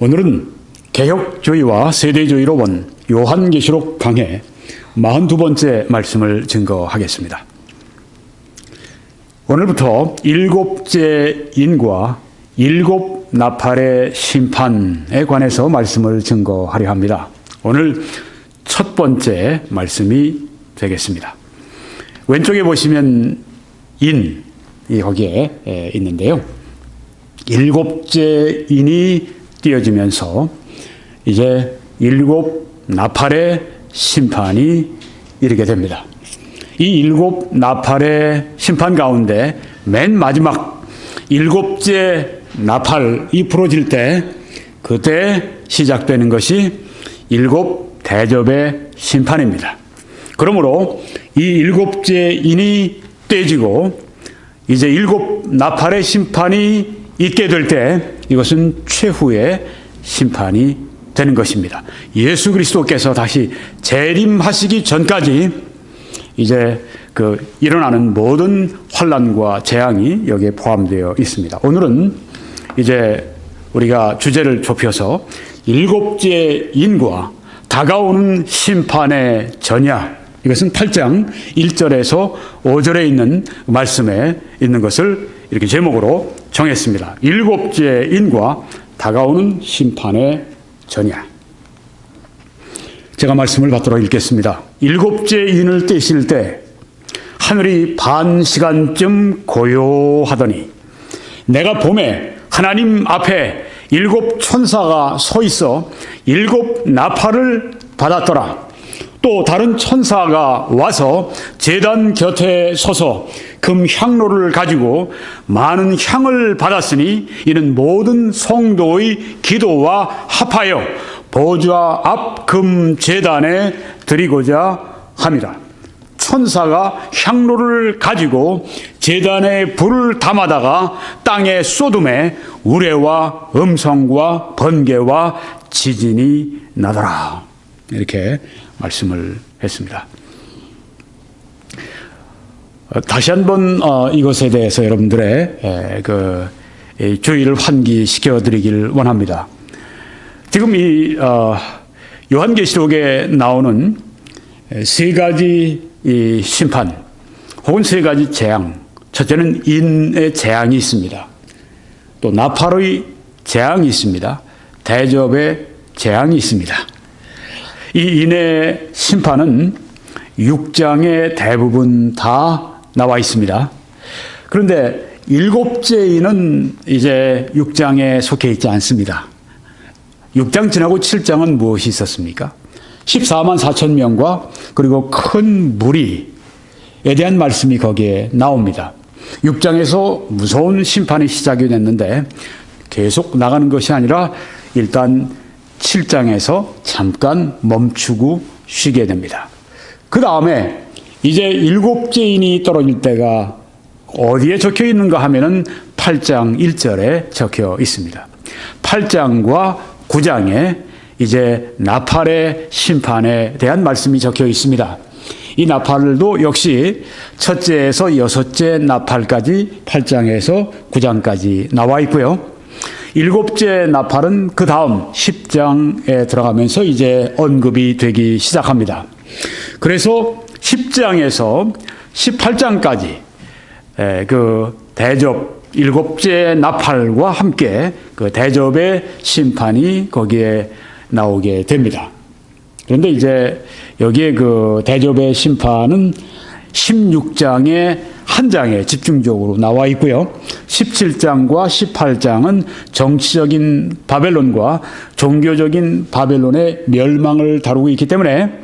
오늘은 개혁주의와 세대주의로 본 요한계시록 강해 42번째 말씀을 증거하겠습니다. 오늘부터 일곱째 인과 일곱 나팔의 심판에 관해서 말씀을 증거하려 합니다. 오늘 첫 번째 말씀이 되겠습니다. 왼쪽에 보시면 인이 거기에 있는데요. 일곱째 인이 띄어지면서 이제 일곱 나팔의 심판이 이르게 됩니다. 이 일곱 나팔의 심판 가운데 맨 마지막 일곱째 나팔이 부러질 때 그때 시작되는 것이 일곱 대접의 심판입니다. 그러므로 이 일곱째 인이 떼지고 이제 일곱 나팔의 심판이 있게 될 때 이것은 최후의 심판이 되는 것입니다. 예수 그리스도께서 다시 재림하시기 전까지 이제 일어나는 모든 환난과 재앙이 여기에 포함되어 있습니다. 오늘은 이제 우리가 주제를 좁혀서 일곱째 인과 다가오는 심판의 전야, 이것은 8장 1절에서 5절에 있는 말씀에 있는 것을 이렇게 제목으로 정했습니다. 일곱째 인과 다가오는 심판의 전야. 제가 말씀을 받도록 읽겠습니다. 일곱째 인을 떼실 때 하늘이 반 시간쯤 고요하더니 내가 봄에 하나님 앞에 일곱 천사가 서 있어 일곱 나팔을 받았더라. 또 다른 천사가 와서 제단 곁에 서서 금 향로를 가지고 많은 향을 받았으니 이는 모든 성도의 기도와 합하여 보좌 앞 금 제단에 드리고자 함이라. 천사가 향로를 가지고 제단에 불을 담아다가 땅에 쏟음에 우레와 음성과 번개와 지진이 나더라. 이렇게 말씀을 했습니다. 다시 한번 이것에 대해서 여러분들의 주의를 환기시켜 드리길 원합니다. 지금 이 요한계시록에 나오는 세 가지 이 심판 혹은 세 가지 재앙, 첫째는 인의 재앙이 있습니다. 또 나팔의 재앙이 있습니다. 대접의 재앙이 있습니다. 이 인의 심판은 6장에 대부분 다 나와 있습니다. 그런데 일곱째 인은 이제 6장에 속해 있지 않습니다. 6장 지나고 7장은 무엇이 있었습니까? 14만 4천 명과 그리고 큰 무리에 대한 말씀이 거기에 나옵니다. 6장에서 무서운 심판이 시작이 됐는데 계속 나가는 것이 아니라 일단 7장에서 잠깐 멈추고 쉬게 됩니다. 그 다음에 이제 일곱째 인이 떨어질 때가 어디에 적혀 있는가 하면은 8장 1절에 적혀 있습니다. 8장과 9장에 이제 나팔의 심판에 대한 말씀이 적혀 있습니다. 이 나팔도 역시 첫째에서 여섯째 나팔까지 8장에서 9장까지 나와 있고요. 일곱째 나팔은 그 다음 10장에 들어가면서 이제 언급이 되기 시작합니다. 그래서 10장에서 18장까지 그 대접 일곱째 나팔과 함께 그 대접의 심판이 거기에 나오게 됩니다. 그런데 이제 여기에 그 대접의 심판은 16장의 한 장에 집중적으로 나와 있고요. 17장과 18장은 정치적인 바벨론과 종교적인 바벨론의 멸망을 다루고 있기 때문에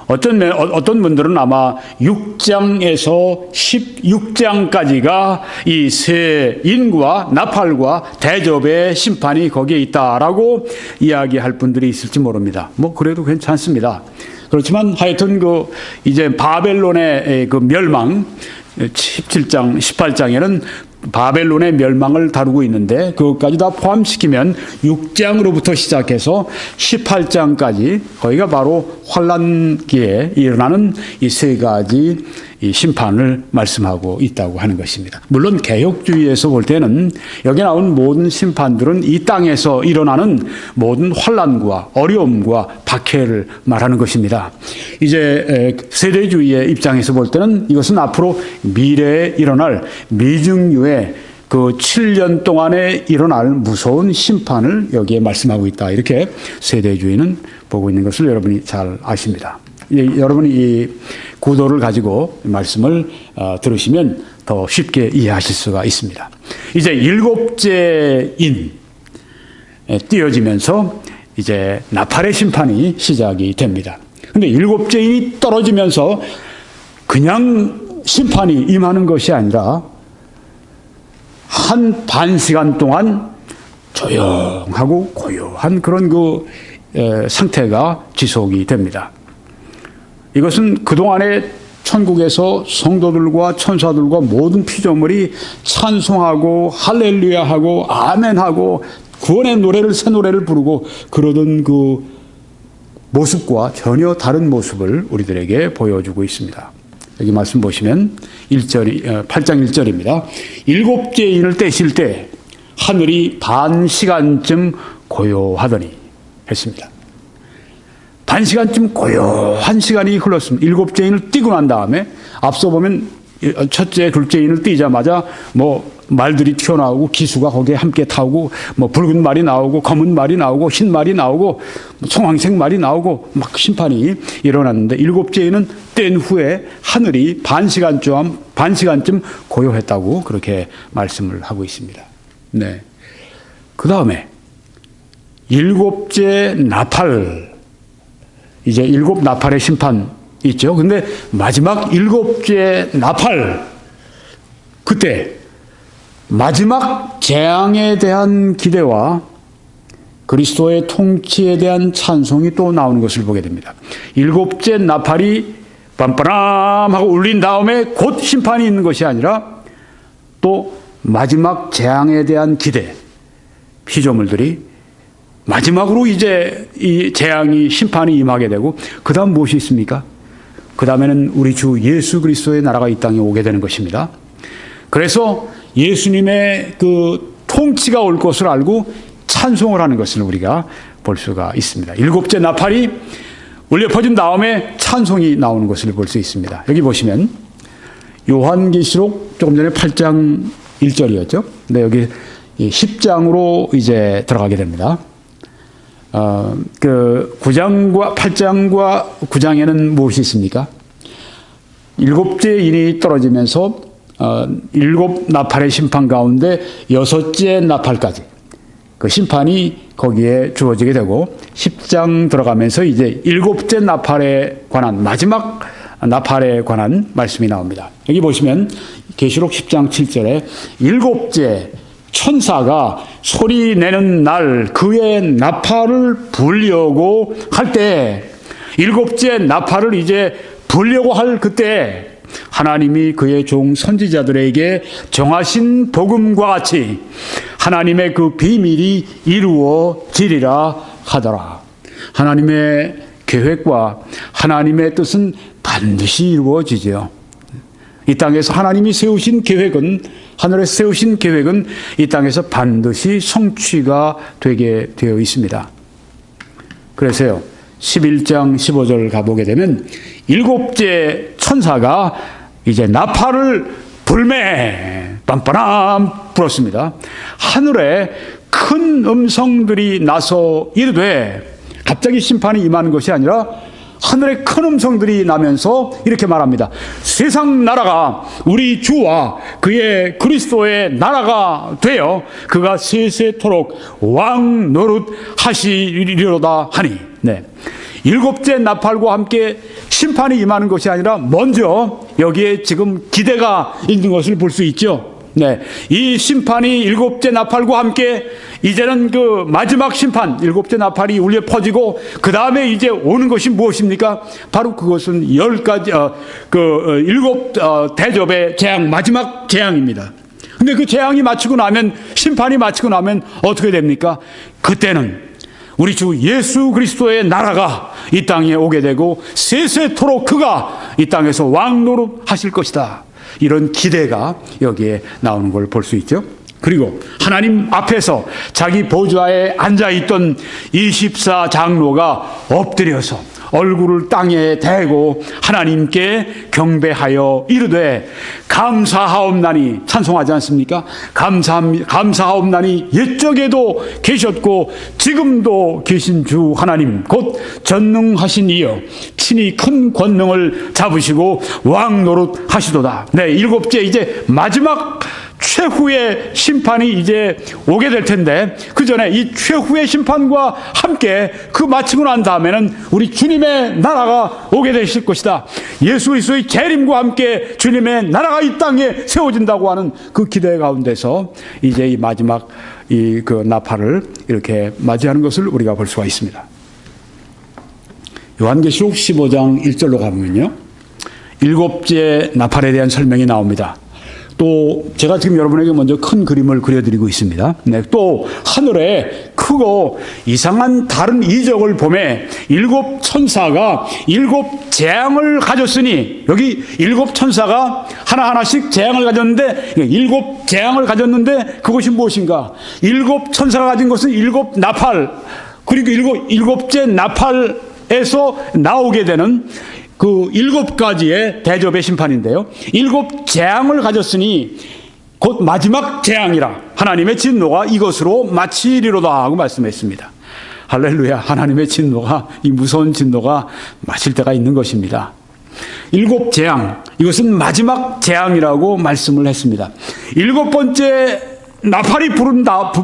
어떤 분들은 아마 6장에서 16장까지가 이 세 인과 나팔과 대접의 심판이 거기에 있다라고 이야기할 분들이 있을지 모릅니다. 그래도 괜찮습니다. 그렇지만 하여튼 이제 바벨론의 그 멸망 17장, 18장에는 바벨론의 멸망을 다루고 있는데 그것까지 다 포함시키면 6장으로부터 시작해서 18장까지 거기가 바로 환란기에 일어나는 이 세 가지 이 심판을 말씀하고 있다고 하는 것입니다. 물론 개혁주의에서 볼 때는 여기 나온 모든 심판들은 이 땅에서 일어나는 모든 환난과 어려움과 박해를 말하는 것입니다. 이제 세대주의의 입장에서 볼 때는 이것은 앞으로 미래에 일어날 미중유의 그 7년 동안에 일어날 무서운 심판을 여기에 말씀하고 있다. 이렇게 세대주의는 보고 있는 것을 여러분이 잘 아십니다. 여러분이 이 구도를 가지고 말씀을 들으시면 더 쉽게 이해하실 수가 있습니다. 이제 일곱째 인 띄어지면서 이제 나팔의 심판이 시작이 됩니다. 근데 일곱째 인이 떨어지면서 그냥 심판이 임하는 것이 아니라 한 반 시간 동안 조용하고 고요한 그런 그 상태가 지속이 됩니다. 이것은 그동안에 천국에서 성도들과 천사들과 모든 피조물이 찬송하고 할렐루야하고 아멘하고 구원의 노래를 새 노래를 부르고 그러던 그 모습과 전혀 다른 모습을 우리들에게 보여주고 있습니다. 여기 말씀 보시면 8장 1절입니다. 일곱째 인을 떼실 때 하늘이 반 시간쯤 고요하더니 했습니다. 반 시간쯤 고요한 시간이 흘렀습니다. 일곱째 인을 띄고 난 다음에 앞서 보면 첫째, 둘째 인을 띄자마자 뭐 말들이 튀어나오고 기수가 거기에 함께 타오고 뭐 붉은 말이 나오고 검은 말이 나오고 흰 말이 나오고 청황색 말이 나오고 막 심판이 일어났는데 일곱째 인은 뗀 후에 하늘이 반 시간쯤 고요했다고 그렇게 말씀을 하고 있습니다. 네. 그 다음에 일곱째 나팔, 이제 일곱 나팔의 심판 있죠. 근데 마지막 일곱째 나팔, 그때 마지막 재앙에 대한 기대와 그리스도의 통치에 대한 찬송이 또 나오는 것을 보게 됩니다. 일곱째 나팔이 빰빠람 하고 울린 다음에 곧 심판이 있는 것이 아니라 또 마지막 재앙에 대한 기대, 피조물들이 마지막으로 이제 이 재앙이 심판이 임하게 되고 그 다음 무엇이 있습니까? 그 다음에는 우리 주 예수 그리스도의 나라가 이 땅에 오게 되는 것입니다. 그래서 예수님의 그 통치가 올 것을 알고 찬송을 하는 것을 우리가 볼 수가 있습니다. 일곱째 나팔이 울려 퍼진 다음에 찬송이 나오는 것을 볼 수 있습니다. 여기 보시면 요한계시록 조금 전에 8장 1절이었죠. 근데 여기 10장으로 이제 들어가게 됩니다. 그 8장과 9장에는 무엇이 있습니까? 일곱째 인이 떨어지면서 일곱 나팔의 심판 가운데 여섯째 나팔까지 그 심판이 거기에 주어지게 되고 10장 들어가면서 이제 일곱째 나팔에 관한 마지막 나팔에 관한 말씀이 나옵니다. 여기 보시면 계시록 10장 7절에 일곱째 천사가 소리 내는 날 그의 나팔을 불려고 할 때 일곱째 나팔을 이제 불려고 할 그때 하나님이 그의 종 선지자들에게 정하신 복음과 같이 하나님의 그 비밀이 이루어지리라 하더라. 하나님의 계획과 하나님의 뜻은 반드시 이루어지죠. 이 땅에서 하나님이 세우신 계획은, 하늘에서 세우신 계획은 이 땅에서 반드시 성취가 되게 되어 있습니다. 그래서요, 11장 15절 가보게 되면 일곱째 천사가 이제 나팔을 불매 빰빠람 불었습니다. 하늘에 큰 음성들이 나서 이르되, 갑자기 심판이 임하는 것이 아니라 하늘에 큰 음성들이 나면서 이렇게 말합니다. 세상 나라가 우리 주와 그의 그리스도의 나라가 되어 그가 세세토록 왕 노릇 하시리로다 하니. 네. 일곱째 나팔과 함께 심판이 임하는 것이 아니라 먼저 여기에 지금 기대가 있는 것을 볼 수 있죠. 네, 이 심판이 일곱째 나팔과 함께 이제는 그 마지막 심판, 일곱째 나팔이 울려 퍼지고 그 다음에 이제 오는 것이 무엇입니까? 바로 그것은 일곱 대접의 재앙, 마지막 재앙입니다. 근데 그 재앙이 마치고 나면, 심판이 마치고 나면 어떻게 됩니까? 그때는 우리 주 예수 그리스도의 나라가 이 땅에 오게 되고 세세토록 그가 이 땅에서 왕노릇 하실 것이다. 이런 기대가 여기에 나오는 걸 볼 수 있죠. 그리고 하나님 앞에서 자기 보좌에 앉아있던 24장로가 엎드려서 얼굴을 땅에 대고 하나님께 경배하여 이르되 감사하옵나니, 찬송하지 않습니까? 감사하옵나니 옛적에도 계셨고 지금도 계신 주 하나님 곧 전능하신 이여 친히 큰 권능을 잡으시고 왕노릇 하시도다. 네, 일곱째 이제 마지막 최후의 심판이 이제 오게 될 텐데, 그 전에 이 최후의 심판과 함께 그 마치고 난 다음에는 우리 주님의 나라가 오게 되실 것이다. 예수 그리스도의 재림과 함께 주님의 나라가 이 땅에 세워진다고 하는 그 기대 가운데서 이제 이 마지막 그 나팔을 이렇게 맞이하는 것을 우리가 볼 수가 있습니다. 요한계시록 15장 1절로 가면요, 일곱째 나팔에 대한 설명이 나옵니다. 또 제가 지금 여러분에게 먼저 큰 그림을 그려드리고 있습니다. 네, 또 하늘에 크고 이상한 다른 이적을 보매 일곱 천사가 일곱 재앙을 가졌으니, 여기 일곱 천사가 하나하나씩 재앙을 가졌는데, 일곱 재앙을 가졌는데 그것이 무엇인가? 일곱 천사가 가진 것은 일곱 나팔, 그리고 일곱째 나팔에서 나오게 되는 그 일곱 가지의 대접의 심판인데요, 일곱 재앙을 가졌으니 곧 마지막 재앙이라 하나님의 진노가 이것으로 마치리로다 하고 말씀했습니다. 할렐루야. 하나님의 진노가, 이 무서운 진노가 마칠 때가 있는 것입니다. 일곱 재앙, 이것은 마지막 재앙이라고 말씀을 했습니다. 일곱 번째 나팔이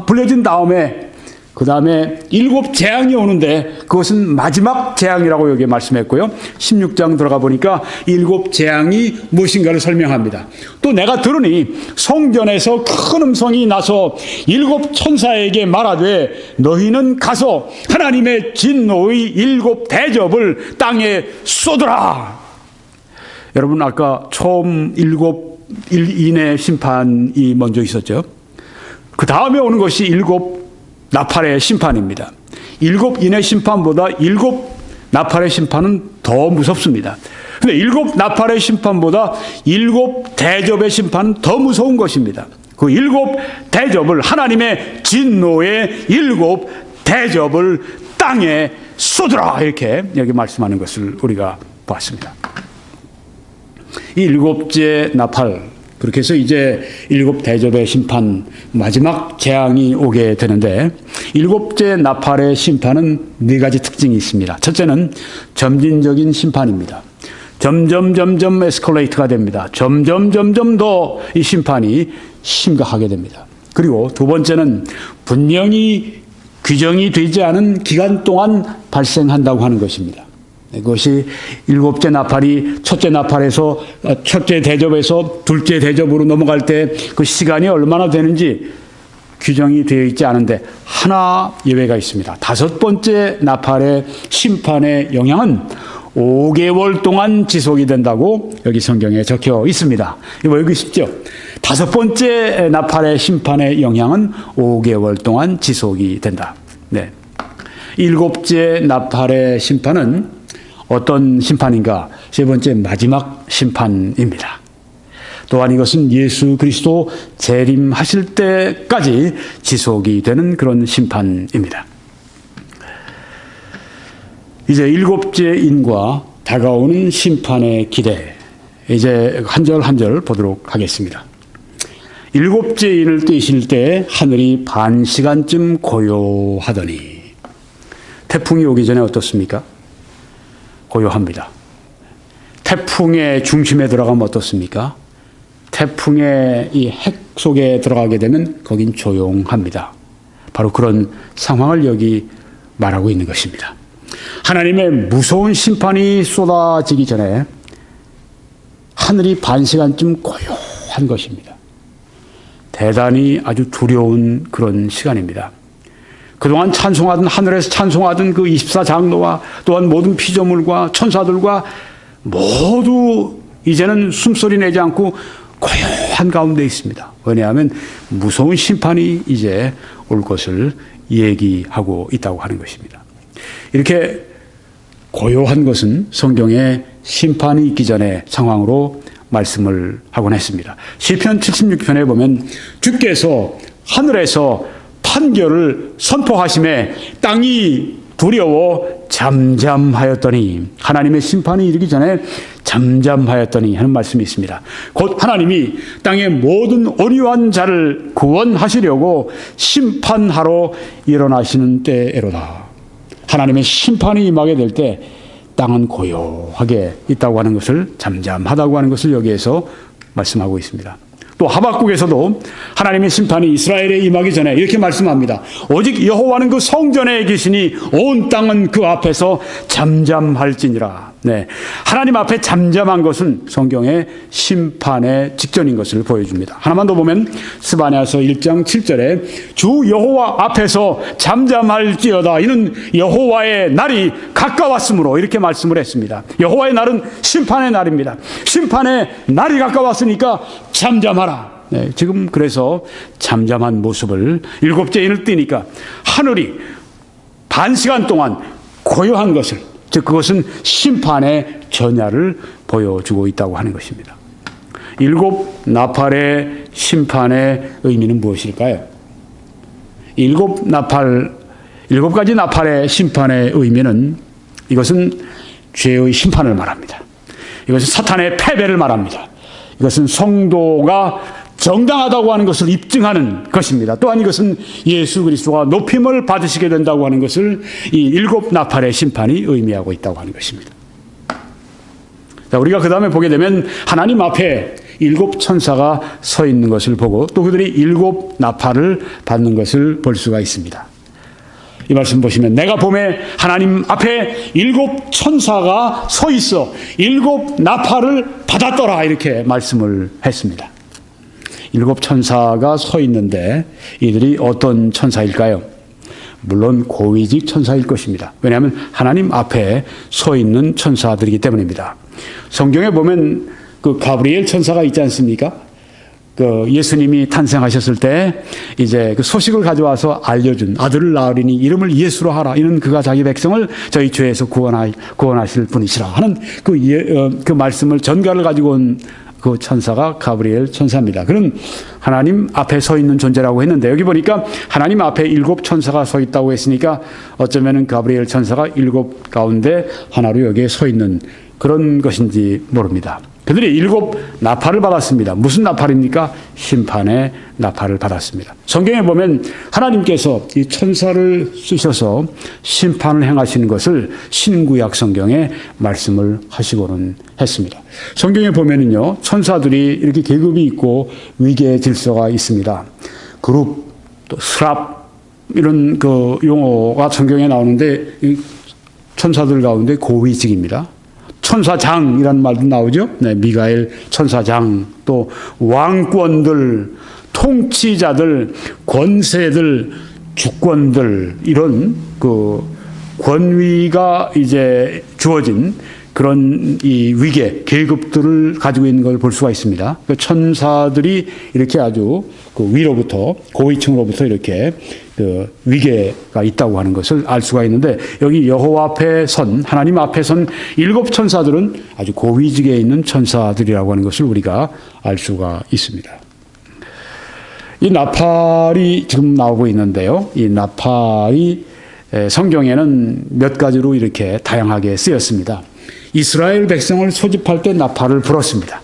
불려진 다음에 그 다음에 일곱 재앙이 오는데 그것은 마지막 재앙이라고 여기에 말씀했고요. 16장 들어가 보니까 일곱 재앙이 무엇인가를 설명합니다. 또 내가 들으니 성전에서 큰 음성이 나서 일곱 천사에게 말하되 너희는 가서 하나님의 진노의 일곱 대접을 땅에 쏟으라. 여러분, 아까 처음 일곱 인의 심판이 먼저 있었죠. 그 다음에 오는 것이 일곱 나팔의 심판입니다. 일곱 인의 심판보다 일곱 나팔의 심판은 더 무섭습니다. 근데 일곱 나팔의 심판보다 일곱 대접의 심판은 더 무서운 것입니다. 그 일곱 대접을, 하나님의 진노의 일곱 대접을 땅에 쏟으라, 이렇게 여기 말씀하는 것을 우리가 봤습니다. 이 일곱째 나팔, 그렇게 해서 이제 일곱 대접의 심판, 마지막 재앙이 오게 되는데, 일곱째 나팔의 심판은 네 가지 특징이 있습니다. 첫째는 점진적인 심판입니다. 점점 에스컬레이트가 됩니다. 점점 더 이 심판이 심각하게 됩니다. 그리고 두 번째는 분명히 규정이 되지 않은 기간 동안 발생한다고 하는 것입니다. 그것이 일곱째 나팔이 첫째 대접에서 둘째 대접으로 넘어갈 때 그 시간이 얼마나 되는지 규정이 되어 있지 않은데 하나 예외가 있습니다. 다섯 번째 나팔의 심판의 영향은 5개월 동안 지속이 된다고 여기 성경에 적혀 있습니다. 이거 외우기 쉽죠? 다섯 번째 나팔의 심판의 영향은 5개월 동안 지속이 된다. 네. 일곱째 나팔의 심판은 어떤 심판인가? 세 번째, 마지막 심판입니다. 또한 이것은 예수 그리스도 재림하실 때까지 지속이 되는 그런 심판입니다. 이제 일곱째 인과 다가오는 심판의 기대, 이제 한 절 한 절 보도록 하겠습니다. 일곱째 인을 떼실 때 하늘이 반 시간쯤 고요하더니, 태풍이 오기 전에 어떻습니까? 고요합니다. 태풍의 중심에 들어가면 어떻습니까? 태풍의 이 핵 속에 들어가게 되면 거긴 조용합니다. 바로 그런 상황을 여기 말하고 있는 것입니다. 하나님의 무서운 심판이 쏟아지기 전에 하늘이 반 시간쯤 고요한 것입니다. 대단히 아주 두려운 그런 시간입니다. 그동안 찬송하던, 하늘에서 찬송하던 그 24장로와 또한 모든 피조물과 천사들과 모두 이제는 숨소리 내지 않고 고요한 가운데 있습니다. 왜냐하면 무서운 심판이 이제 올 것을 얘기하고 있다고 하는 것입니다. 이렇게 고요한 것은 성경에 심판이 있기 전에 상황으로 말씀을 하곤 했습니다. 시편 76편에 보면 주께서 하늘에서 판결을 선포하심에 땅이 두려워 잠잠하였더니, 하나님의 심판이 이르기 전에 잠잠하였더니 하는 말씀이 있습니다. 곧 하나님이 땅의 모든 온유한 자를 구원하시려고 심판하러 일어나시는 때에로다. 하나님의 심판이 임하게 될 때 땅은 고요하게 있다고 하는 것을, 잠잠하다고 하는 것을 여기에서 말씀하고 있습니다. 또 하박국에서도 하나님의 심판이 이스라엘에 임하기 전에 이렇게 말씀합니다. 오직 여호와는 그 성전에 계시니 온 땅은 그 앞에서 잠잠할지니라. 네, 하나님 앞에 잠잠한 것은 성경의 심판의 직전인 것을 보여줍니다. 하나만 더 보면 스바냐서 1장 7절에 주 여호와 앞에서 잠잠할지어다. 이는 여호와의 날이 가까웠으므로, 이렇게 말씀을 했습니다. 여호와의 날은 심판의 날입니다. 심판의 날이 가까웠으니까 잠잠하라. 네, 지금 그래서 잠잠한 모습을, 일곱째 인을 띄니까 하늘이 반 시간 동안 고요한 것을, 즉 그것은 심판의 전야를 보여주고 있다고 하는 것입니다. 일곱 나팔의 심판의 의미는 무엇일까요? 일곱 가지 나팔의 심판의 의미는, 이것은 죄의 심판을 말합니다. 이것은 사탄의 패배를 말합니다. 이것은 성도가 정당하다고 하는 것을 입증하는 것입니다. 또한 이것은 예수 그리스도가 높임을 받으시게 된다고 하는 것을 이 일곱 나팔의 심판이 의미하고 있다고 하는 것입니다. 자, 우리가 그 다음에 보게 되면 하나님 앞에 일곱 천사가 서 있는 것을 보고 또 그들이 일곱 나팔을 받는 것을 볼 수가 있습니다. 이 말씀 보시면 내가 봄에 하나님 앞에 일곱 천사가 서 있어 일곱 나팔을 받았더라, 이렇게 말씀을 했습니다. 일곱 천사가 서 있는데 이들이 어떤 천사일까요? 물론 고위직 천사일 것입니다. 왜냐하면 하나님 앞에 서 있는 천사들이기 때문입니다. 성경에 보면 그 가브리엘 천사가 있지 않습니까? 그 예수님이 탄생하셨을 때 이제 그 소식을 가져와서 알려준, 아들을 낳으리니 이름을 예수로 하라. 이는 그가 자기 백성을 저희 죄에서 구원하실 분이시라 하는 그 말씀을, 전가를 가지고 온 그 천사가 가브리엘 천사입니다. 그는 하나님 앞에 서 있는 존재라고 했는데, 여기 보니까 하나님 앞에 일곱 천사가 서 있다고 했으니까 어쩌면 가브리엘 천사가 일곱 가운데 하나로 여기에 서 있는 그런 것인지 모릅니다. 그들이 일곱 나팔을 받았습니다. 무슨 나팔입니까? 심판의 나팔을 받았습니다. 성경에 보면 하나님께서 이 천사를 쓰셔서 심판을 행하시는 것을 신구약 성경에 말씀을 하시고는 했습니다. 성경에 보면은요, 천사들이 이렇게 계급이 있고 위계 질서가 있습니다. 그룹, 또 스랍, 이런 그 용어가 성경에 나오는데, 이 천사들 가운데 고위직입니다. 천사장이라는 말도 나오죠. 네, 미가엘 천사장, 또 왕권들, 통치자들, 권세들, 주권들, 이런 그 권위가 이제 주어진 그런 이 위계, 계급들을 가지고 있는 걸 볼 수가 있습니다. 그 천사들이 이렇게 아주 그 위로부터, 고위층으로부터 이렇게 그 위계가 있다고 하는 것을 알 수가 있는데, 여기 여호와 앞에 선, 하나님 앞에 선 일곱 천사들은 아주 고위직에 있는 천사들이라고 하는 것을 우리가 알 수가 있습니다. 이 나팔이 지금 나오고 있는데요. 이 나팔이 성경에는 몇 가지로 이렇게 다양하게 쓰였습니다. 이스라엘 백성을 소집할 때 나팔을 불었습니다.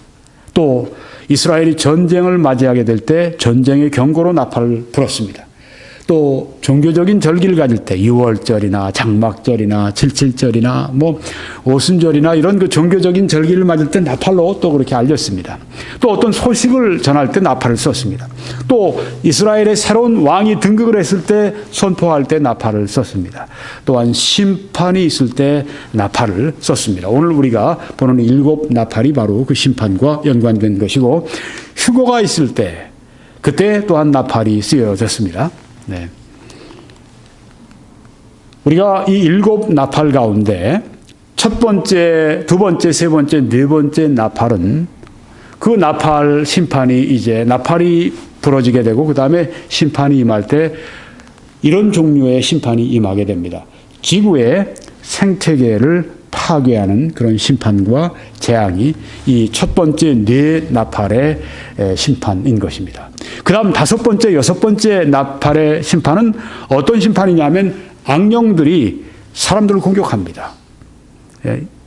또 이스라엘이 전쟁을 맞이하게 될 때 전쟁의 경고로 나팔을 불었습니다. 또 종교적인 절기를 가질 때 유월절이나 장막절이나 칠칠절이나 뭐 오순절이나 이런 그 종교적인 절기를 맞을 때 나팔로 또 그렇게 알렸습니다. 또 어떤 소식을 전할 때 나팔을 썼습니다. 또 이스라엘의 새로운 왕이 등극을 했을 때 선포할 때 나팔을 썼습니다. 또한 심판이 있을 때 나팔을 썼습니다. 오늘 우리가 보는 일곱 나팔이 바로 그 심판과 연관된 것이고, 휴거가 있을 때 그때 또한 나팔이 쓰여졌습니다. 네. 우리가 이 일곱 나팔 가운데 첫 번째, 두 번째, 세 번째, 네 번째 나팔은 그 나팔 심판이 이제 나팔이 부러지게 되고 그 다음에 심판이 임할 때 이런 종류의 심판이 임하게 됩니다. 지구의 생태계를 파괴하는 그런 심판과 재앙이 이 첫 번째 뇌 나팔의 심판인 것입니다. 그 다음 다섯 번째, 여섯 번째 나팔의 심판은 어떤 심판이냐면 악령들이 사람들을 공격합니다.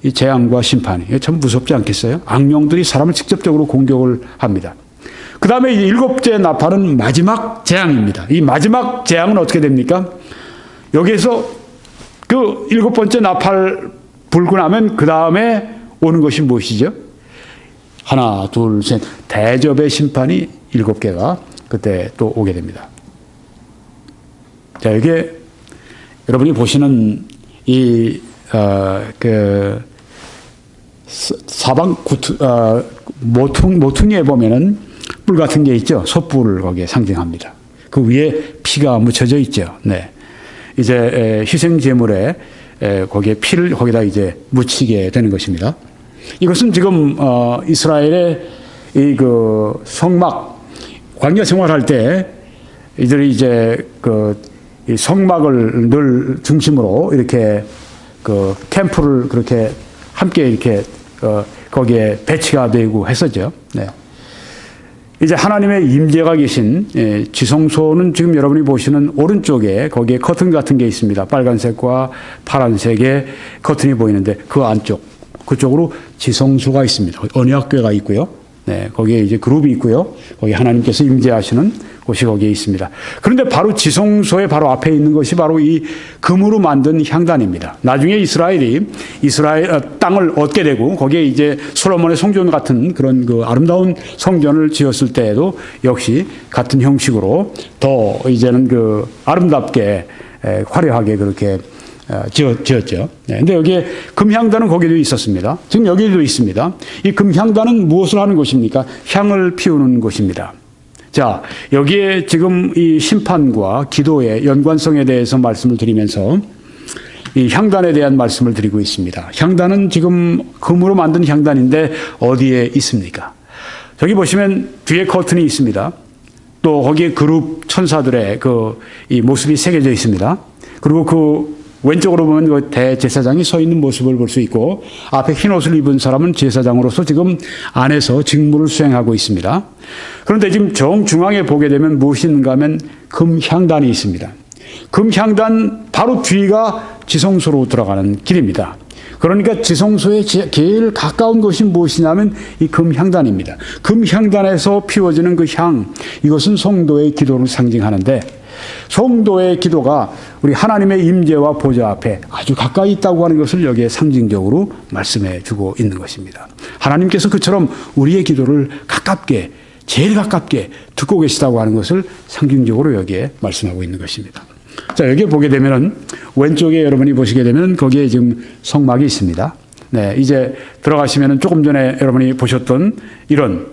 이 재앙과 심판이 참 무섭지 않겠어요? 악령들이 사람을 직접적으로 공격을 합니다. 그 다음에 일곱째 나팔은 마지막 재앙입니다. 이 마지막 재앙은 어떻게 됩니까? 여기에서 그 일곱 번째 나팔 불고 나면 그 다음에 오는 것이 무엇이죠? 하나, 둘, 셋. 대접의 심판이 7개가 그때 또 오게 됩니다. 자, 이게 여러분이 보시는 이, 사방 모퉁이에 보면은 뿔 같은 게 있죠. 솥불을 거기에 상징합니다. 그 위에 피가 묻혀져 있죠. 네. 이제 희생 제물에 거기에 피를 거기다 이제 묻히게 되는 것입니다. 이것은 지금 이스라엘의 이 그 성막 광야 생활할 때 이들이 이제 이 성막을 늘 중심으로 이렇게 그 캠프를 그렇게 함께 이렇게 거기에 배치가 되고 했었죠. 네. 이제 하나님의 임재가 계신 지성소는 지금 여러분이 보시는 오른쪽에 거기에 커튼 같은 게 있습니다. 빨간색과 파란색의 커튼이 보이는데 그 안쪽, 그쪽으로 지성소가 있습니다. 언약궤가 있고요. 네, 거기에 이제 그룹이 있고요. 거기 하나님께서 임재하시는 곳이 거기에 있습니다. 그런데 바로 지성소의 바로 앞에 있는 것이 바로 이 금으로 만든 향단입니다. 나중에 이스라엘 땅을 얻게 되고 거기에 이제 솔로몬의 성전 같은 그런 그 아름다운 성전을 지었을 때에도 역시 같은 형식으로 더 이제는 그 아름답게 화려하게 그렇게 지었죠. 네, 근데 여기에 금향단은 거기도 있었습니다. 지금 여기도 있습니다. 이 금향단은 무엇을 하는 곳입니까? 향을 피우는 곳입니다. 자, 여기에 지금 이 심판과 기도의 연관성에 대해서 말씀을 드리면서 이 향단에 대한 말씀을 드리고 있습니다. 향단은 지금 금으로 만든 향단인데 어디에 있습니까? 저기 보시면 뒤에 커튼이 있습니다. 또 거기에 그룹 천사들의 이 모습이 새겨져 있습니다. 그리고 그 왼쪽으로 보면 그 대제사장이 서 있는 모습을 볼 수 있고 앞에 흰 옷을 입은 사람은 제사장으로서 지금 안에서 직무를 수행하고 있습니다. 그런데 지금 정중앙에 보게 되면 무엇이 있는가 하면 금향단이 있습니다. 금향단 바로 뒤가 지성소로 들어가는 길입니다. 그러니까 지성소에 제일 가까운 것이 무엇이냐면 이 금향단입니다. 금향단에서 피워지는 그 향, 이것은 성도의 기도를 상징하는데 성도의 기도가 우리 하나님의 임재와 보좌 앞에 아주 가까이 있다고 하는 것을 여기에 상징적으로 말씀해 주고 있는 것입니다. 하나님께서 그처럼 우리의 기도를 가깝게, 제일 가깝게 듣고 계시다고 하는 것을 상징적으로 여기에 말씀하고 있는 것입니다. 자, 여기에 보게 되면은 왼쪽에 여러분이 보시게 되면 거기에 지금 성막이 있습니다. 네, 이제 들어가시면은 조금 전에 여러분이 보셨던 이런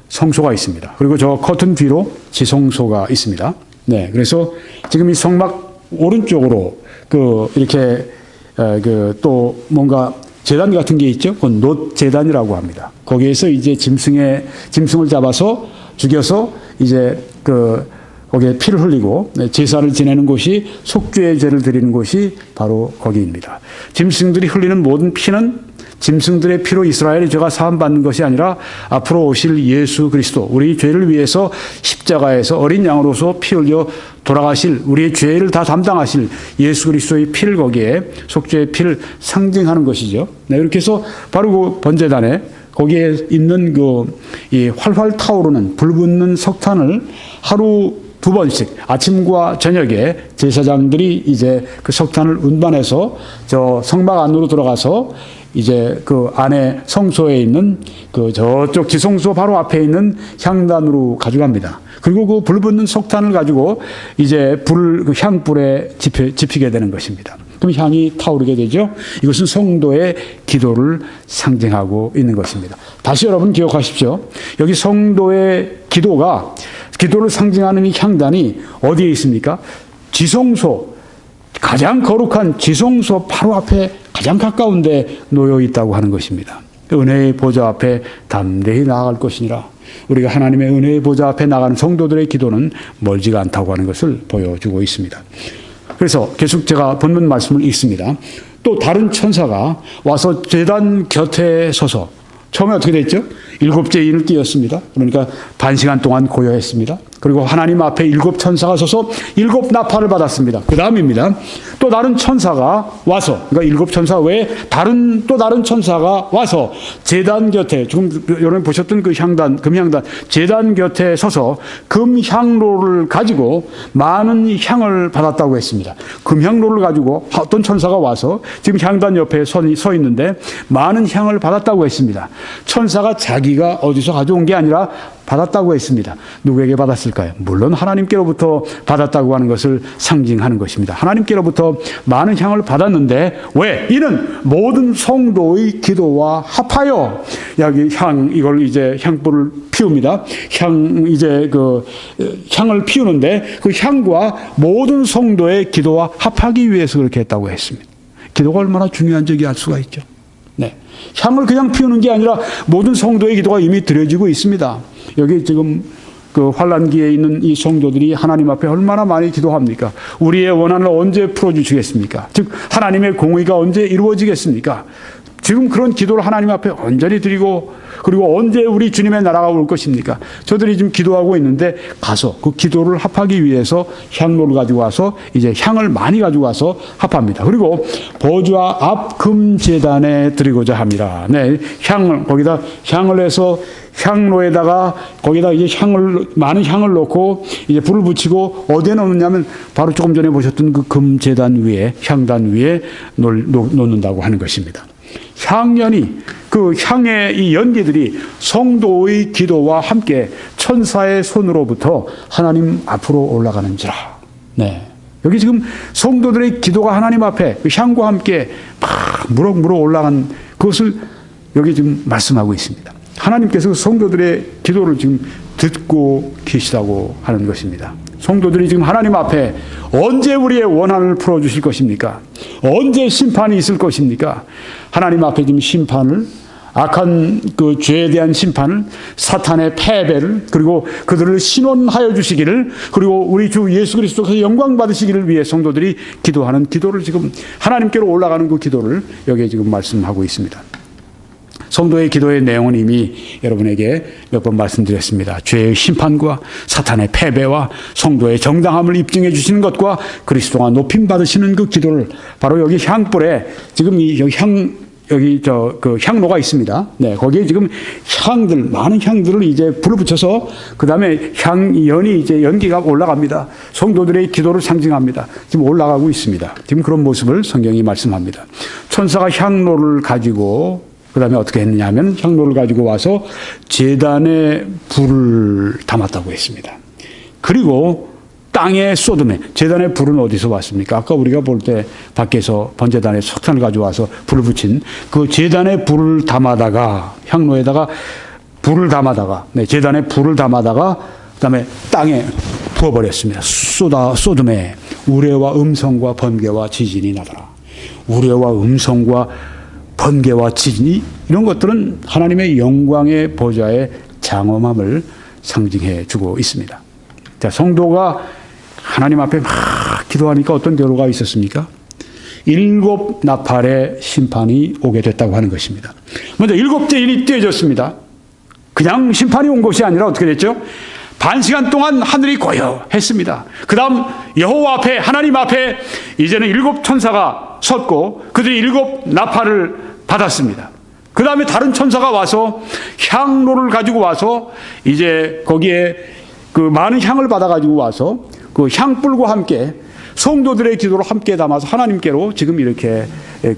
성소가 있습니다. 그리고 저 커튼 뒤로 지성소가 있습니다. 네, 그래서 지금 이 성막 오른쪽으로 이렇게 또 뭔가 제단 같은 게 있죠. 그건 놋 제단이라고 합니다. 거기에서 이제 짐승을 잡아서 죽여서 이제 거기에 피를 흘리고 제사를 지내는 곳이 속죄의 죄를 드리는 곳이 바로 거기입니다. 짐승들이 흘리는 모든 피는 짐승들의 피로 이스라엘의 죄가 사함받는 것이 아니라 앞으로 오실 예수 그리스도, 우리 죄를 위해서 십자가에서 어린 양으로서 피 흘려 돌아가실, 우리의 죄를 다 담당하실 예수 그리스도의 피를 거기에 속죄의 피를 상징하는 것이죠. 네, 이렇게 해서 바로 그 번제단에 거기에 있는 이 활활 타오르는 불붙는 석탄을 하루 2번씩 아침과 저녁에 제사장들이 이제 그 석탄을 운반해서 저 성막 안으로 들어가서 이제 그 안에 성소에 있는 저쪽 지성소 바로 앞에 있는 향단으로 가져갑니다. 그리고 그 불붙는 석탄을 가지고 이제 향불에 지피게 되는 것입니다. 그럼 향이 타오르게 되죠. 이것은 성도의 기도를 상징하고 있는 것입니다. 다시 여러분 기억하십시오. 여기 성도의 기도를 상징하는 이 향단이 어디에 있습니까? 지성소, 가장 거룩한 지성소 바로 앞에 가장 가까운 데 놓여 있다고 하는 것입니다. 은혜의 보좌 앞에 담대히 나아갈 것이니라. 우리가 하나님의 은혜의 보좌 앞에 나가는 성도들의 기도는 멀지가 않다고 하는 것을 보여주고 있습니다. 그래서 계속 제가 본문 말씀을 읽습니다. 또 다른 천사가 와서 제단 곁에 서서 처음에 어떻게 됐죠? 7째 인을 띄었습니다. 그러니까 반 시간 동안 고요했습니다. 그리고 하나님 앞에 7 천사가 서서 7 나팔을 받았습니다. 그 다음입니다. 또 다른 천사가 와서, 그러니까 7 천사 외에 또 다른 천사가 와서 제단 곁에, 지금 여러분 보셨던 그 향단, 금향단, 제단 곁에 서서 금향로를 가지고 많은 향을 받았다고 했습니다. 금향로를 가지고 어떤 천사가 와서 지금 향단 옆에 서 있는데 많은 향을 받았다고 했습니다. 천사가 자기가 어디서 가져온 게 아니라 받았다고 했습니다. 누구에게 받았을까요? 물론 하나님께로부터 받았다고 하는 것을 상징하는 것입니다. 하나님께로부터 많은 향을 받았는데 왜? 이는 모든 성도의 기도와 합하여 여기 이걸 이제 향불을 피웁니다. 향을 피우는데 그 향과 모든 성도의 기도와 합하기 위해서 그렇게 했다고 했습니다. 기도가 얼마나 중요한지 알 수가 있죠. 네. 향을 그냥 피우는 게 아니라 모든 성도의 기도가 이미 드려지고 있습니다. 여기 지금 그 환난기에 있는 이 성도들이 하나님 앞에 얼마나 많이 기도합니까? 우리의 원한을 언제 풀어주시겠습니까? 즉 하나님의 공의가 언제 이루어지겠습니까? 지금 그런 기도를 하나님 앞에 온전히 드리고 그리고 언제 우리 주님의 나라가 올 것입니까? 저들이 지금 기도하고 있는데 가서 그 기도를 합하기 위해서 향로를 가지고 와서 이제 향을 많이 가지고 와서 합합니다. 그리고 보좌 앞 금제단에 드리고자 합니다. 네, 거기다 향을 해서 향로에다가 거기다 이제 많은 향을 넣고 이제 불을 붙이고 어디에 넣느냐면 바로 조금 전에 보셨던 그 금제단 위에 향단 위에 놓는다고 하는 것입니다. 향연이 그 향의 이 연기들이 성도의 기도와 함께 천사의 손으로부터 하나님 앞으로 올라가는지라. 네. 여기 지금 성도들의 기도가 하나님 앞에 그 향과 함께 막 무럭무럭 올라간 그것을 여기 지금 말씀하고 있습니다. 하나님께서 성도들의 기도를 지금 듣고 계시다고 하는 것입니다. 성도들이 지금 하나님 앞에 언제 우리의 원한을 풀어주실 것입니까? 언제 심판이 있을 것입니까? 하나님 앞에 지금 심판을, 악한 그 죄에 대한 심판을, 사탄의 패배를, 그리고 그들을 신원하여 주시기를, 그리고 우리 주 예수 그리스도께서 영광 받으시기를 위해 성도들이 기도하는 기도를 지금 하나님께로 올라가는 그 기도를 여기에 지금 말씀하고 있습니다. 성도의 기도의 내용은 이미 여러분에게 몇 번 말씀드렸습니다. 죄의 심판과 사탄의 패배와 성도의 정당함을 입증해 주시는 것과 그리스도가 높임 받으시는 그 기도를 바로 여기 향불에 지금 그 향로가 있습니다. 네, 거기에 지금 많은 향들을 이제 불을 붙여서 그 다음에 연기가 올라갑니다. 성도들의 기도를 상징합니다. 지금 올라가고 있습니다. 지금 그런 모습을 성경이 말씀합니다. 천사가 향로를 가지고 그 다음에 어떻게 했느냐 하면 향로를 가지고 와서 제단에 불을 담았다고 했습니다. 그리고 땅에 쏟음에 제단의 불은 어디서 왔습니까? 아까 우리가 볼 때 밖에서 번제단에 석탄을 가져와서 불을 붙인 그 제단에 불을 담아다가 향로에다가 불을 담아다가 제단에 불을 담아다가 그 다음에 땅에 부어버렸습니다. 쏟음에 우레와 음성과 번개와 지진이 나더라. 우레와 음성과 번개와 지진이 이런 것들은 하나님의 영광의 보좌의 장엄함을 상징해 주고 있습니다. 자, 성도가 하나님 앞에 막 기도하니까 어떤 결과가 있었습니까? 7 나팔의 심판이 오게 됐다고 하는 것입니다. 먼저 7째 인이 떼어졌습니다. 그냥 심판이 온 것이 아니라 어떻게 됐죠? 반 시간 동안 하늘이 고요했습니다. 그 다음 여호와 앞에 하나님 앞에 이제는 7 천사가 섰고 그들이 7 나팔을 받았습니다. 그 다음에 다른 천사가 와서 향로를 가지고 와서 이제 거기에 그 많은 향을 받아가지고 와서 그 향불과 함께 성도들의 기도를 함께 담아서 하나님께로 지금 이렇게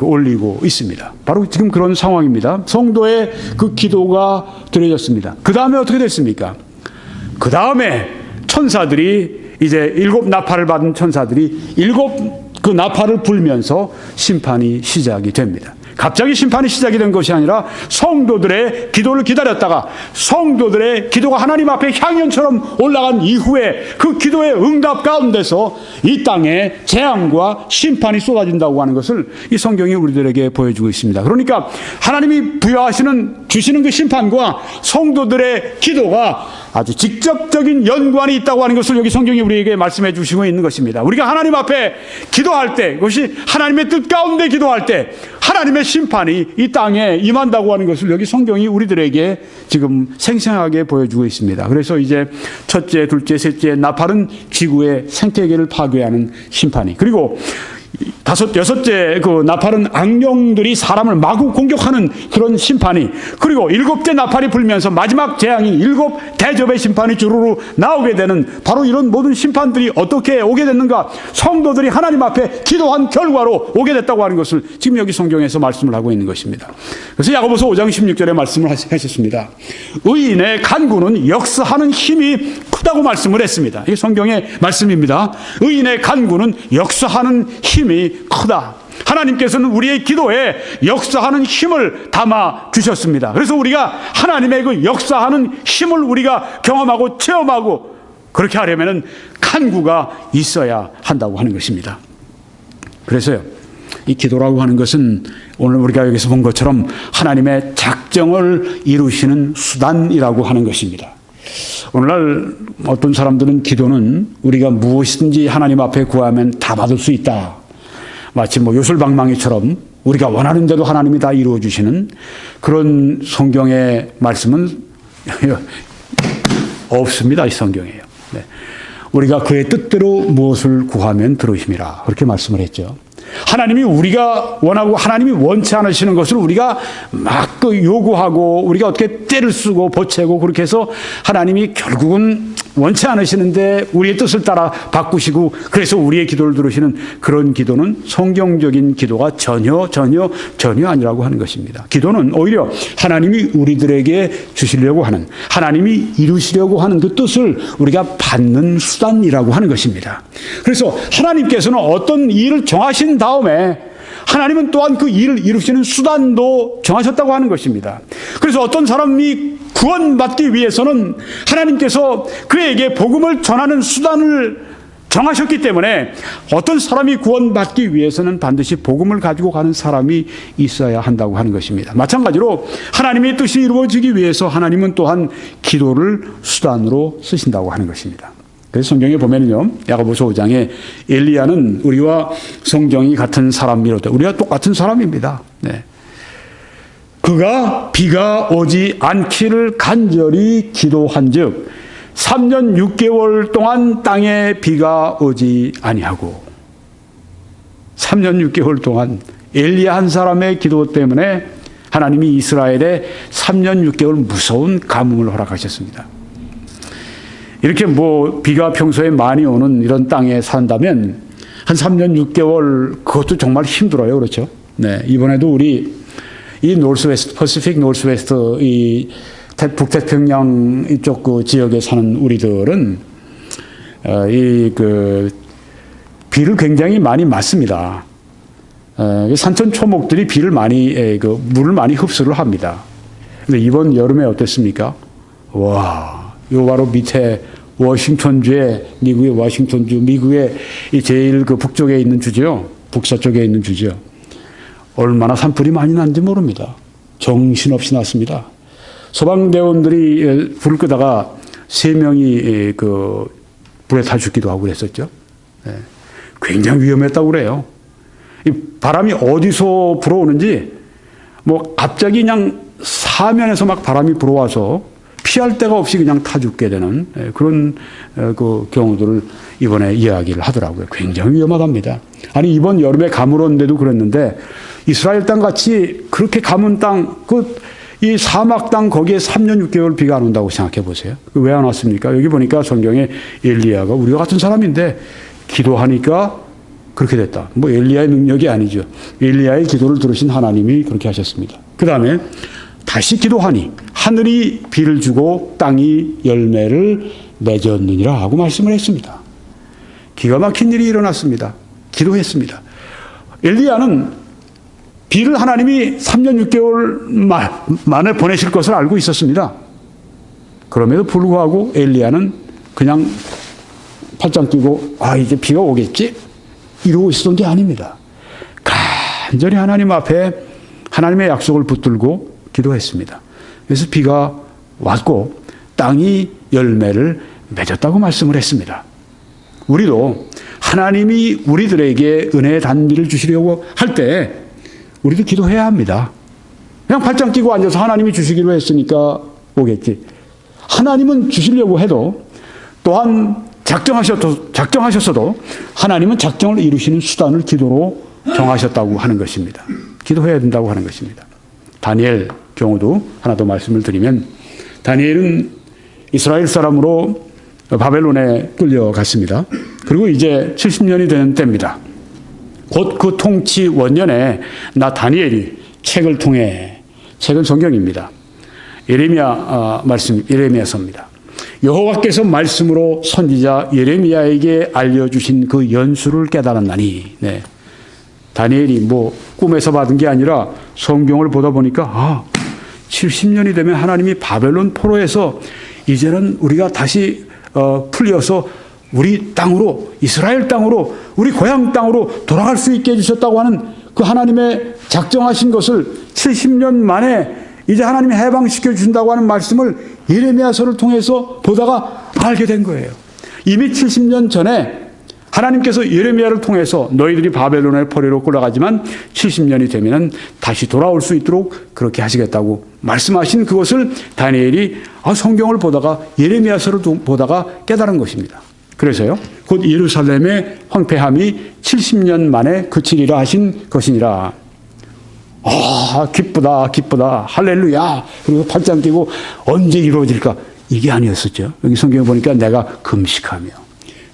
올리고 있습니다. 바로 지금 그런 상황입니다. 성도의 그 기도가 드려졌습니다. 그 다음에 어떻게 됐습니까? 그 다음에 천사들이 이제 7 나팔을 받은 천사들이 7 그 나팔을 불면서 심판이 시작이 됩니다. 갑자기 심판이 시작이 된 것이 아니라 성도들의 기도를 기다렸다가 성도들의 기도가 하나님 앞에 향연처럼 올라간 이후에 그 기도의 응답 가운데서 이 땅에 재앙과 심판이 쏟아진다고 하는 것을 이 성경이 우리들에게 보여주고 있습니다. 그러니까 하나님이 주시는 그 심판과 성도들의 기도가 아주 직접적인 연관이 있다고 하는 것을 여기 성경이 우리에게 말씀해 주시고 있는 것입니다. 우리가 하나님 앞에 기도할 때, 그것이 하나님의 뜻 가운데 기도할 때 하나님의 심판이 이 땅에 임한다고 하는 것을 여기 성경이 우리들에게 지금 생생하게 보여주고 있습니다. 그래서 이제 첫째, 둘째, 셋째 나팔은 지구의 생태계를 파괴하는 심판이, 그리고 여섯째 그 나팔은 악령들이 사람을 마구 공격하는 그런 심판이, 그리고 일곱째 나팔이 불면서 마지막 재앙인 일곱 대접의 심판이 주르르 나오게 되는 바로 이런 모든 심판들이 어떻게 오게 됐는가? 성도들이 하나님 앞에 기도한 결과로 오게 됐다고 하는 것을 지금 여기 성경에서 말씀을 하고 있는 것입니다. 그래서 야고보서 5장 16절에 말씀을 하셨습니다. 의인의 간구는 역사하는 힘이 크다고 말씀을 했습니다. 이게 성경의 말씀입니다. 의인의 간구는 역사하는 힘이 크다. 하나님께서는 우리의 기도에 역사하는 힘을 담아 주셨습니다. 그래서 우리가 하나님의 그 역사하는 힘을 우리가 경험하고 체험하고 그렇게 하려면 간구가 있어야 한다고 하는 것입니다. 그래서요, 이 기도라고 하는 것은 오늘 우리가 여기서 본 것처럼 하나님의 작정을 이루시는 수단이라고 하는 것입니다. 오늘날 어떤 사람들은 기도는 우리가 무엇이든지 하나님 앞에 구하면 다 받을 수 있다, 마치 요술방망이처럼 우리가 원하는 대로 하나님이 다 이루어 주시는 그런 성경의 말씀은 없습니다. 이 성경에요. 네. 우리가 그의 뜻대로 무엇을 구하면 들으심이라, 그렇게 말씀을 했죠. 하나님이 우리가 원하고 하나님이 원치 않으시는 것을 우리가 막 요구하고 우리가 어떻게 때를 쓰고 보채고 그렇게 해서 하나님이 결국은 원치 않으시는데 우리의 뜻을 따라 바꾸시고 그래서 우리의 기도를 들으시는 그런 기도는 성경적인 기도가 전혀 아니라고 하는 것입니다. 기도는 오히려 하나님이 우리들에게 주시려고 하는, 하나님이 이루시려고 하는 그 뜻을 우리가 받는 수단이라고 하는 것입니다. 그래서 하나님께서는 어떤 일을 정하신 다음에 하나님은 또한 그 일을 이루시는 수단도 정하셨다고 하는 것입니다. 그래서 어떤 사람이 구원받기 위해서는 하나님께서 그에게 복음을 전하는 수단을 정하셨기 때문에 어떤 사람이 구원받기 위해서는 반드시 복음을 가지고 가는 사람이 있어야 한다고 하는 것입니다. 마찬가지로 하나님의 뜻이 이루어지기 위해서 하나님은 또한 기도를 수단으로 쓰신다고 하는 것입니다. 그래서 성경에 보면요, 야고보서 5장에 엘리야는 우리와 성정이 같은 사람이로다. 우리가 똑같은 사람입니다. 네. 그가 비가 오지 않기를 간절히 기도한즉 3년 6개월 동안 땅에 비가 오지 아니하고, 3년 6개월 동안 엘리야 한 사람의 기도 때문에 하나님이 이스라엘에 3년 6개월 무서운 가뭄을 허락하셨습니다. 이렇게 비가 평소에 많이 오는 이런 땅에 산다면 한 3년 6개월 그것도 정말 힘들어요. 그렇죠? 네. 이번에도 우리 이 노스웨스트, 퍼시픽 노스웨스트 이 북태평양 이쪽 그 지역에 사는 우리들은 비를 굉장히 많이 맞습니다. 산천 초목들이 물을 많이 흡수를 합니다. 근데 이번 여름에 어땠습니까? 와, 요 바로 밑에 워싱턴주에, 미국의 워싱턴주, 미국의 제일 그 북쪽에 있는 주죠. 북서쪽에 있는 주죠. 얼마나 산불이 많이 났는지 모릅니다. 정신없이 났습니다. 소방대원들이 불을 끄다가 3명이 그 불에 타 죽기도 하고 그랬었죠. 네. 굉장히 위험했다고 그래요. 이 바람이 어디서 불어오는지 갑자기 그냥 사면에서 막 바람이 불어와서 피할 데가 없이 그냥 타 죽게 되는 그런 그 경우들을 이번에 이야기를 하더라고요. 굉장히 위험하답니다. 아니 이번 여름에 가물 온데도 그랬는데 이스라엘 땅 같이 그렇게 가문 땅, 이 사막 땅 거기에 3년 6개월 비가 안 온다고 생각해 보세요. 왜 안 왔습니까? 여기 보니까 성경에 엘리야가 우리와 같은 사람인데 기도하니까 그렇게 됐다. 엘리야의 능력이 아니죠. 엘리야의 기도를 들으신 하나님이 그렇게 하셨습니다. 그 다음에 다시 기도하니 하늘이 비를 주고 땅이 열매를 맺었느니라 하고 말씀을 했습니다. 기가 막힌 일이 일어났습니다. 기도했습니다. 엘리야는 비를 하나님이 3년 6개월 만에 보내실 것을 알고 있었습니다. 그럼에도 불구하고 엘리야는 그냥 팔짱 끼고 이제 비가 오겠지? 이러고 있었던 게 아닙니다. 간절히 하나님 앞에 하나님의 약속을 붙들고 기도했습니다. 그래서 비가 왔고 땅이 열매를 맺었다고 말씀을 했습니다. 우리도 하나님이 우리들에게 은혜의 단비를 주시려고 할 때 우리도 기도해야 합니다. 그냥 팔짱 끼고 앉아서 하나님이 주시기로 했으니까 오겠지. 하나님은 주시려고 해도 또한 작정하셨어도 하나님은 작정을 이루시는 수단을 기도로 정하셨다고 하는 것입니다. 기도해야 된다고 하는 것입니다. 다니엘 경우도 하나 더 말씀을 드리면 다니엘은 이스라엘 사람으로 바벨론에 끌려갔습니다. 그리고 이제 70년이 되는 때입니다. 곧 그 통치 원년에 나 다니엘이 책을 통해, 책은 성경입니다. 예레미야서입니다. 여호와께서 말씀으로 선지자 예레미야에게 알려주신 그 연수를 깨달았나니, 네. 다니엘이 꿈에서 받은 게 아니라 성경을 보다 보니까 70년이 되면 하나님이 바벨론 포로에서 이제는 우리가 다시 풀려서 우리 땅으로, 이스라엘 땅으로, 우리 고향 땅으로 돌아갈 수 있게 해주셨다고 하는 그 하나님의 작정하신 것을 70년 만에 이제 하나님이 해방시켜 주신다고 하는 말씀을 예레미야서를 통해서 보다가 알게 된 거예요. 이미 70년 전에 하나님께서 예레미야를 통해서 너희들이 바벨론의 포로로 끌어가지만 70년이 되면 다시 돌아올 수 있도록 그렇게 하시겠다고 말씀하신 그것을 다니엘이 성경을 보다가 예레미야서를 보다가 깨달은 것입니다. 그래서요, 곧 예루살렘의 황폐함이 70년 만에 그치리라 하신 것이니라. 기쁘다 할렐루야. 그리고 팔짱 끼고 언제 이루어질까, 이게 아니었었죠. 여기 성경에 보니까 내가 금식하며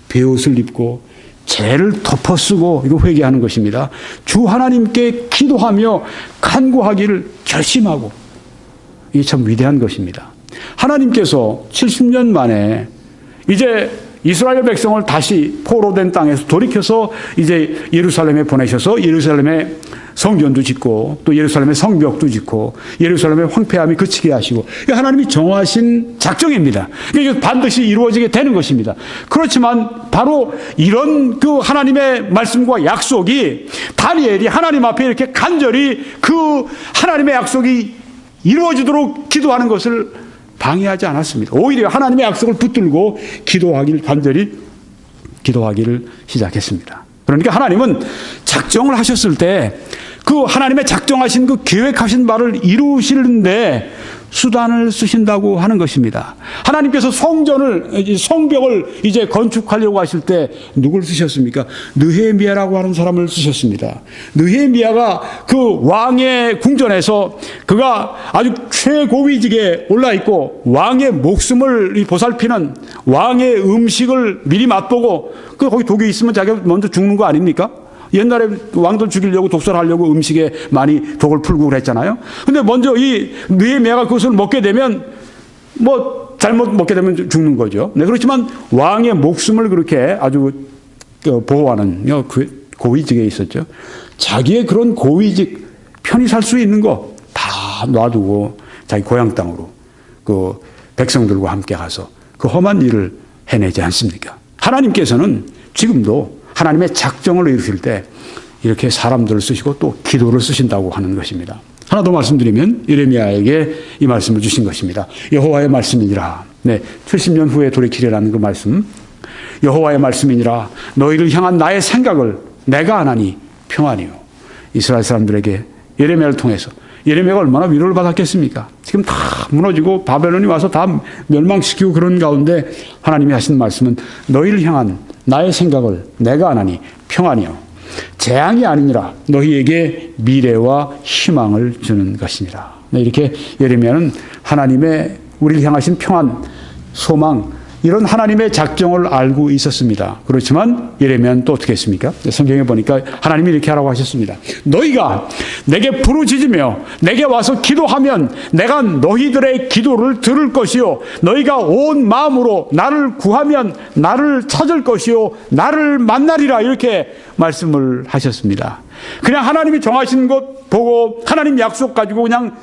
베옷을 입고 죄를 덮어쓰고, 이거 회개하는 것입니다. 주 하나님께 기도하며 간구하기를 결심하고. 이게 참 위대한 것입니다. 하나님께서 70년 만에 이제 이스라엘 백성을 다시 포로된 땅에서 돌이켜서 이제 예루살렘에 보내셔서 예루살렘에 성전도 짓고 또 예루살렘의 성벽도 짓고 예루살렘의 황폐함이 그치게 하시고, 하나님이 정하신 작정입니다. 이게 반드시 이루어지게 되는 것입니다. 그렇지만 바로 이런 그 하나님의 말씀과 약속이 다니엘이 하나님 앞에 이렇게 간절히 그 하나님의 약속이 이루어지도록 기도하는 것을 방해하지 않았습니다. 오히려 하나님의 약속을 붙들고 간절히 기도하기를 시작했습니다. 그러니까 하나님은 작정을 하셨을 때 그 하나님의 작정하신 그 계획하신 바를 이루시는데 수단을 쓰신다고 하는 것입니다. 하나님께서 성벽을 이제 건축하려고 하실 때 누굴 쓰셨습니까? 느헤미야라고 하는 사람을 쓰셨습니다. 느헤미야가 그 왕의 궁전에서 그가 아주 최고위직에 올라 있고 왕의 목숨을 보살피는, 왕의 음식을 미리 맛보고, 거기 독이 있으면 자기가 먼저 죽는 거 아닙니까? 옛날에 왕들 죽이려고 독설하려고 음식에 많이 독을 풀고 그랬잖아요. 근데 먼저 이 느헤미야가 그것을 먹게 되면 잘못 먹게 되면 죽는 거죠. 네, 그렇지만 왕의 목숨을 그렇게 아주 보호하는 고위직에 있었죠. 자기의 그런 고위직, 편히 살 수 있는 거 다 놔두고 자기 고향 땅으로 그 백성들과 함께 가서 그 험한 일을 해내지 않습니까? 하나님께서는 지금도 하나님의 작정을 이루실 때 이렇게 사람들을 쓰시고 또 기도를 쓰신다고 하는 것입니다. 하나 더 말씀드리면 예레미야에게 이 말씀을 주신 것입니다. 여호와의 말씀이니라. 네, 70년 후에 돌이키리라는 그 말씀. 여호와의 말씀이니라. 너희를 향한 나의 생각을 내가 아나니 평안이요. 이스라엘 사람들에게 예레미야를 통해서, 예레미야가 얼마나 위로를 받았겠습니까? 지금 다 무너지고 바벨론이 와서 다 멸망시키고 그런 가운데 하나님이 하시는 말씀은 너희를 향한 나의 생각을 내가 아나니 평안이요. 재앙이 아니니라. 너희에게 미래와 희망을 주는 것이니라. 이렇게 예레미야는 하나님의 우리를 향하신 평안, 소망, 이런 하나님의 작정을 알고 있었습니다. 그렇지만 예레미야는 또 어떻게 했습니까? 성경에 보니까 하나님이 이렇게 하라고 하셨습니다. 너희가 내게 부르짖으며 내게 와서 기도하면 내가 너희들의 기도를 들을 것이요 너희가 온 마음으로 나를 구하면 나를 찾을 것이요 나를 만나리라, 이렇게 말씀을 하셨습니다. 그냥 하나님이 정하신 것 보고 하나님 약속 가지고 그냥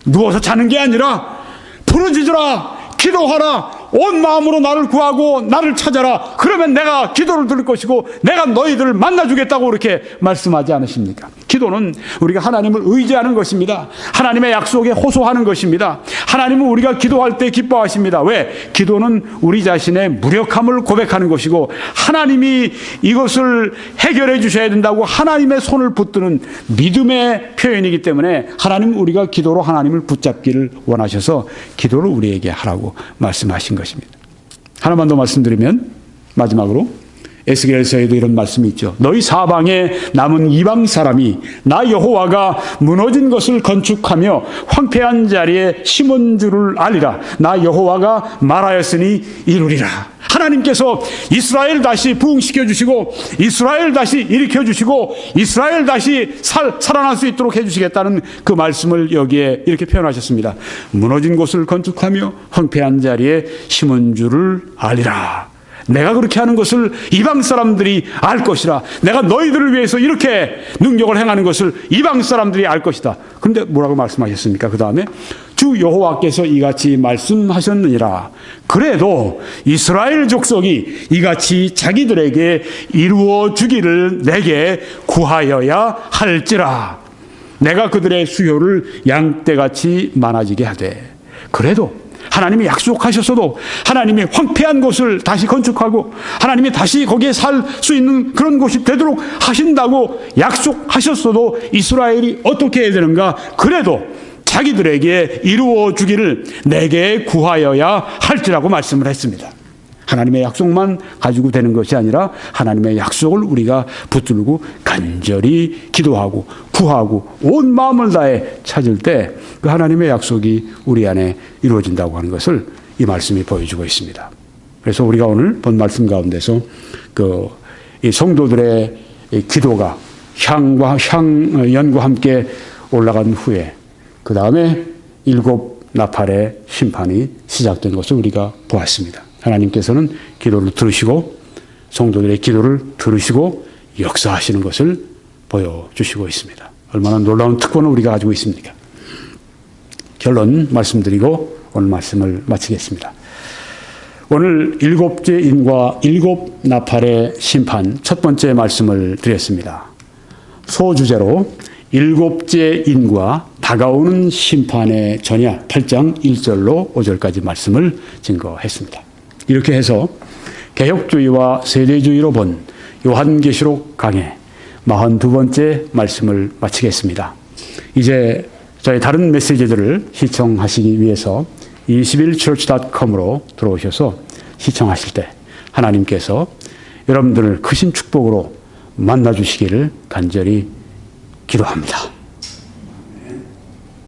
누워서 자는 게 아니라 부르짖으라, 기도하라, 온 마음으로 나를 구하고 나를 찾아라. 그러면 내가 기도를 들을 것이고 내가 너희들을 만나주겠다고 그렇게 말씀하지 않으십니까? 기도는 우리가 하나님을 의지하는 것입니다. 하나님의 약속에 호소하는 것입니다. 하나님은 우리가 기도할 때 기뻐하십니다. 왜? 기도는 우리 자신의 무력함을 고백하는 것이고 하나님이 이것을 해결해 주셔야 된다고 하나님의 손을 붙드는 믿음의 표현이기 때문에 하나님, 우리가 기도로 하나님을 붙잡기를 원하셔서 기도를 우리에게 하라고 말씀하신 것입니다. 하나만 더 말씀드리면 마지막으로 에스겔서에도 이런 말씀이 있죠. 너희 사방에 남은 이방 사람이 나 여호와가 무너진 것을 건축하며 황폐한 자리에 심은 줄을 알리라. 나 여호와가 말하였으니 이루리라. 하나님께서 이스라엘 다시 부흥시켜 주시고 이스라엘 다시 일으켜 주시고 이스라엘 다시 살아날 수 있도록 해주시겠다는 그 말씀을 여기에 이렇게 표현하셨습니다. 무너진 곳을 건축하며 황폐한 자리에 심은 줄을 알리라. 내가 그렇게 하는 것을 이방 사람들이 알 것이라. 내가 너희들을 위해서 이렇게 능력을 행하는 것을 이방 사람들이 알 것이다. 그런데 뭐라고 말씀하셨습니까? 그 다음에 주 여호와께서 이같이 말씀하셨느니라. 그래도 이스라엘 족속이 이같이 자기들에게 이루어 주기를 내게 구하여야 할지라. 내가 그들의 수요를 양떼같이 많아지게 하되. 그래도 하나님이 약속하셨어도 하나님이 황폐한 곳을 다시 건축하고 하나님이 다시 거기에 살 수 있는 그런 곳이 되도록 하신다고 약속하셨어도 이스라엘이 어떻게 해야 되는가? 그래도 자기들에게 이루어 주기를 내게 구하여야 할지라고 말씀을 했습니다. 하나님의 약속만 가지고 되는 것이 아니라 하나님의 약속을 우리가 붙들고 간절히 기도하고 구하고 온 마음을 다해 찾을 때 그 하나님의 약속이 우리 안에 이루어진다고 하는 것을 이 말씀이 보여주고 있습니다. 그래서 우리가 오늘 본 말씀 가운데서 이 성도들의 기도가 연과 함께 올라간 후에 그 다음에 7 나팔의 심판이 시작된 것을 우리가 보았습니다. 하나님께서는 기도를 들으시고 성도들의 기도를 들으시고 역사하시는 것을 보여주시고 있습니다. 얼마나 놀라운 특권을 우리가 가지고 있습니까? 결론 말씀드리고 오늘 말씀을 마치겠습니다. 오늘 7째 인과 7 나팔의 심판 첫 번째 말씀을 드렸습니다. 소주제로 7째 인과 다가오는 심판의 전야 8장 1절로 5절까지 말씀을 증거했습니다. 이렇게 해서 개혁주의와 세대주의로 본 요한계시록 강해 42번째 말씀을 마치겠습니다. 이제 저희 다른 메시지들을 시청하시기 위해서 21church.com으로 들어오셔서 시청하실 때 하나님께서 여러분들을 크신 축복으로 만나주시기를 간절히 기도합니다.